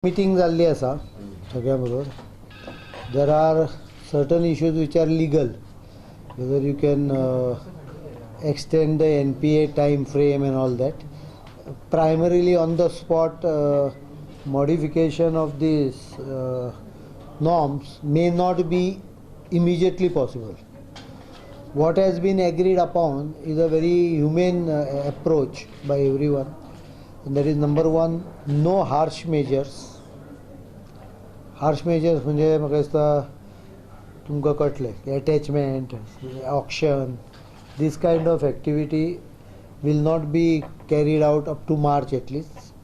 Meeting जाल्ली आसा सगळ्या बरोबर. There are certain issues which are legal, whether you can extend the NPA time frame and all that. Primarily on the spot modification of these norms may not be immediately possible. What has been agreed upon is a very humane approach by everyone. And that is number one, no harsh measures. Harsh measures म्हणजे म्हाका दिसता तुमकां कळटलें attachment, auction, this kind of activity will not be carried out up to March at least.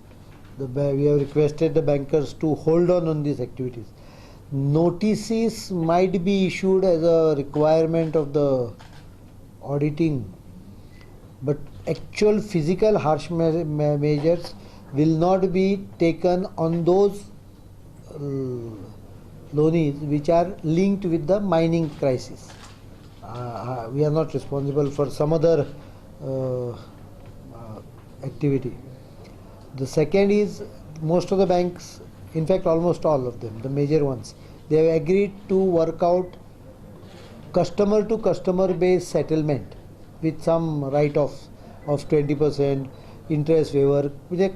We have requested the bankers to hold on these activities. Notices might be issued as a requirement of the auditing, but actual physical harsh measures will not be taken on those loanies which are linked with the mining crisis. We are not responsible for some other activity. The second is, most of the banks, in fact almost all of them, the major ones, they have agreed to work out customer to customer based settlement with some write-off of 20%, interest waiver, which is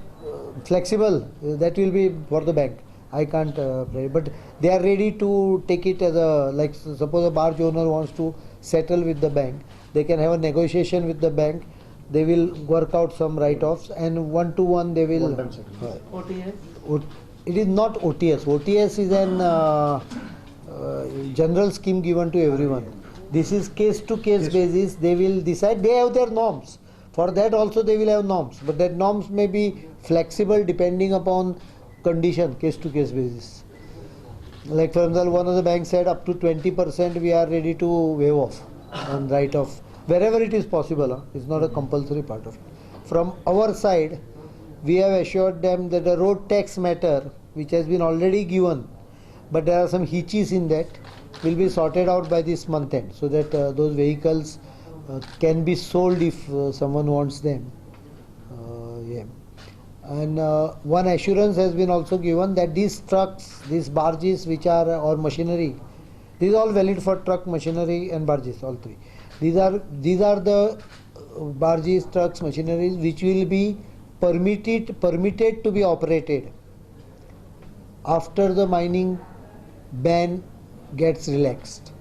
flexible. That will be for the bank. I can't play, but they are ready to take it as a, like suppose a barge owner wants to settle with the bank, they can have a negotiation with the bank. They will work out some write-offs, and one-to-one they will. OTS? It is not OTS. OTS is an general scheme given to everyone. This is case-to-case basis. They will decide. They have their norms. For that also they will have norms, but that norms may be flexible depending upon condition, case-to-case basis. Like for example, one of the banks said up to 20% we are ready to waive off and write off. Wherever it is possible, it's not a compulsory part of it. From our side, we have assured them that the road tax matter, which has been already given, but there are some hitches in that, will be sorted out by this month end, so that those vehicles can be sold if someone wants them. Yeah. And one assurance has been also given that these trucks, these barges which are, or machinery, these are all valid for truck, machinery and barges, all three. These are the barges, trucks, machineries which will be permitted to be operated after the mining ban gets relaxed.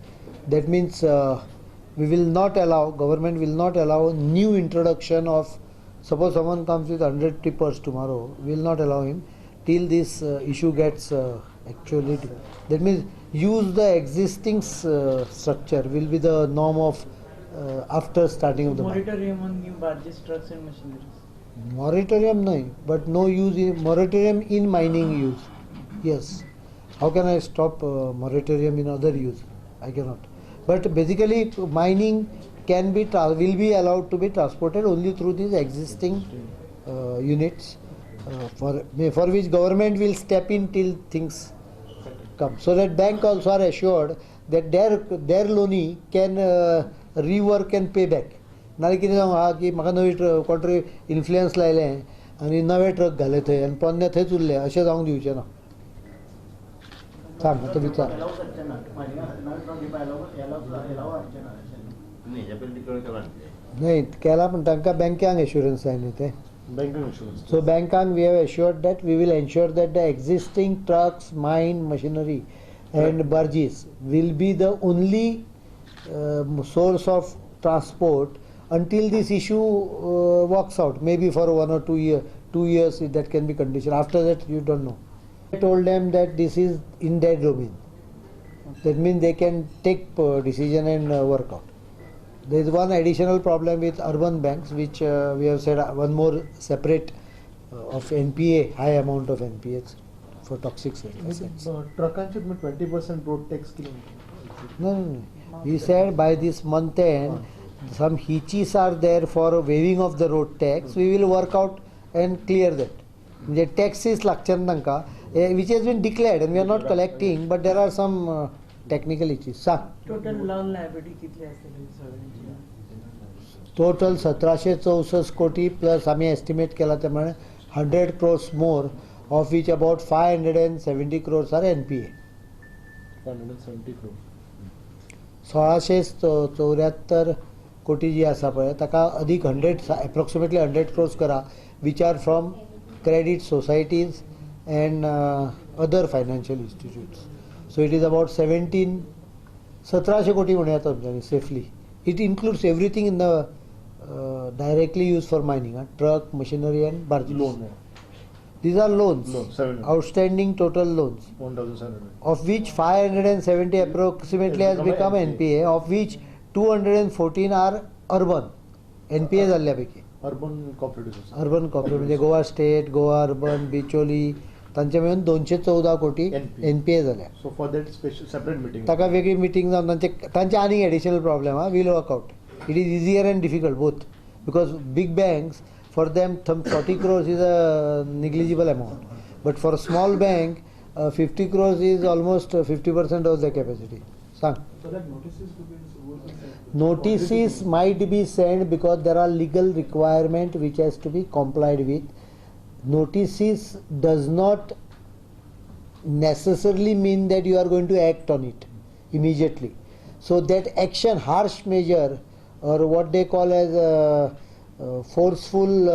That means we will not allow, government will not allow new introduction of, suppose someone comes with 100 tippers tomorrow, we will not allow him till this issue gets actually. That means use the existing structure will be the norm of after starting of the moratorium on new barges, trucks and machineries. Moratorium no, but no use in moratorium in mining use. Yes. How can I stop moratorium in other use? I cannot. But basically mining can be will be allowed to be transported only through these existing units for which government will step in till things come. So that bank also are assured that their loanee can rework and pay back. नाल्यार कितें जावं हा की म्हाका नवी कोण तरी influence लायलें आनी नवे ट्रक घाले थंय आनी पोन्ने थंयच उरले अशें जावंक दिवचें ना. सांग आतां विचार. नाही केला पण तांकां बँकांक एश्युरन्स जाय न्ही ते. So bankank we have assured that we will ensure that the existing trucks, mine, machinery and barges will be the only source of transport until this issue works out. Maybe for 1 or 2 years that can be conditioned. After that you don't know. I told them that this is in their domain. That means they can take decision and work out. There is one additional problem with urban banks, which we have said one more separate of NPA, high amount of NPAs for toxic assets. Truckanchit 20% road tax No. We said by this month end, some hitches are there for waiving of the road tax. We will work out and clear that. The tax is which has been declared and we are not collecting, but there are some technical issues. Total loan liability कितली असेल सगळ्यांची? Total 1764 कोटी plus आम्ही estimate केला त्याप्रमाणे 100 crores more of which about 570 crores are NPA. 570 crore. 1674 कोटी जी आसा पळय ताका अदीक 100 एप्रोक्सिमेटली 100 crores करा which are from credit societies and other financial institutes. So it is about 1700 कोटी म्हणूया तुमच्यानी safely. It includes everything in the directly used for mining, truck, machinery and barges. Loan, yeah. These are loans. Loan, 700. Outstanding total loans, 1,700. of which 570 approximately has become NPA, of which 214 are urban. NPA झाल्यापैकी. Urban cooperatives. Urban corporate म्हणजे Goa state, Goa urban, Bicholim तांचे मिळून 214 कोटी NPA. NPA झाल्या. So for that special separate meeting. ताका वेगळी meeting जावन तांचे आनी एडिशनल प्रॉब्लेम हा will work out. It is easier and difficult both because big banks for them 40 crores is a negligible amount, but for a small bank 50 crores is almost 50% of the capacity. सांग. So that notices to be sent. Notices might be sent because there are legal requirement which has to be complied with. Notices does not necessarily mean that you are going to act on it immediately. So that action, harsh measure, or what they call as forceful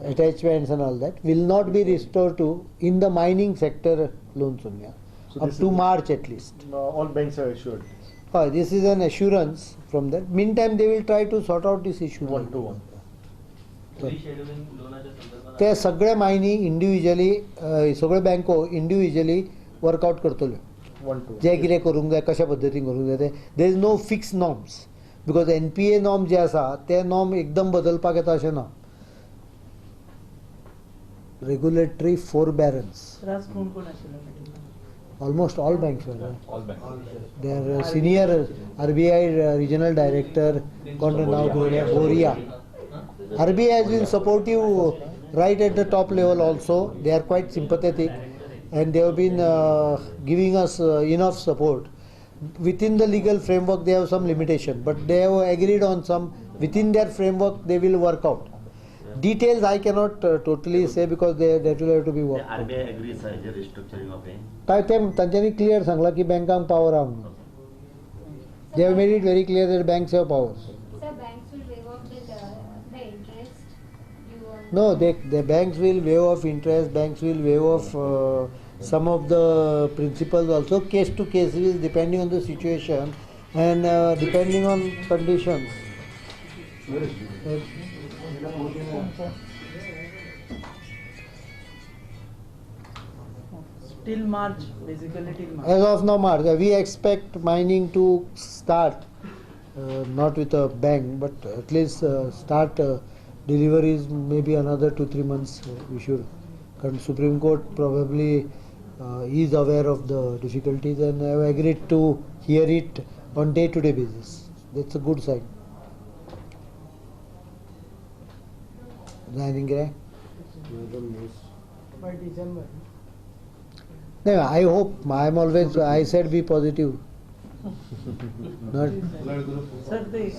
attachments and all that will not be restored to in the mining sector loans only, So up this to is- March at least. All banks are assured. This is an assurance from that. Meantime, they will try to sort out this issue. One to one. ते सगळे Mayani individually सगळे बँको individually work out करतल्यो. One to one. जे कितें करूंक जाय कशा पद्दतीन करूंक जाय ते there is no fix norms because NPA norm जे आसा ते नॉर्म एकदम बदलपाक येता अशें ना. रेग्युलेटरी फोरबॅरन्स त्रास कोण कोण आशिल्लो meeting? ऑलमोस्ट ऑल बँक्स वर All banks. देर सिनियर RBI regional director कोण नाव बोरिया. RBI has been supportive right at the top level also. They are quite sympathetic and they have been giving us enough support. Within the legal framework they have some limitation, but they have agreed on some. Within their framework they will work out. Details I cannot totally say because that will have to be The worked out. RBI agrees the restructuring of a. काय ते तांच्यांनी clear Sangla की बँकांक power आहा म्हणून. They have made it very clear that banks have powers. So banks will waive off the interest due on. No, the banks will waive off interest, banks will waive off some of the principles also, case to case, depending on the situation and depending on conditions. Till March, basically till March. As of now, March, we expect mining to start, not with a bang, but at least start deliveries maybe another 2-3 months. We should. And Supreme Court probably is aware of the difficulties and have agreed to hear it on day-to-day basis. That's a good sign. Anything, Ray? By December. No, I hope. I said be positive. Not Sir, the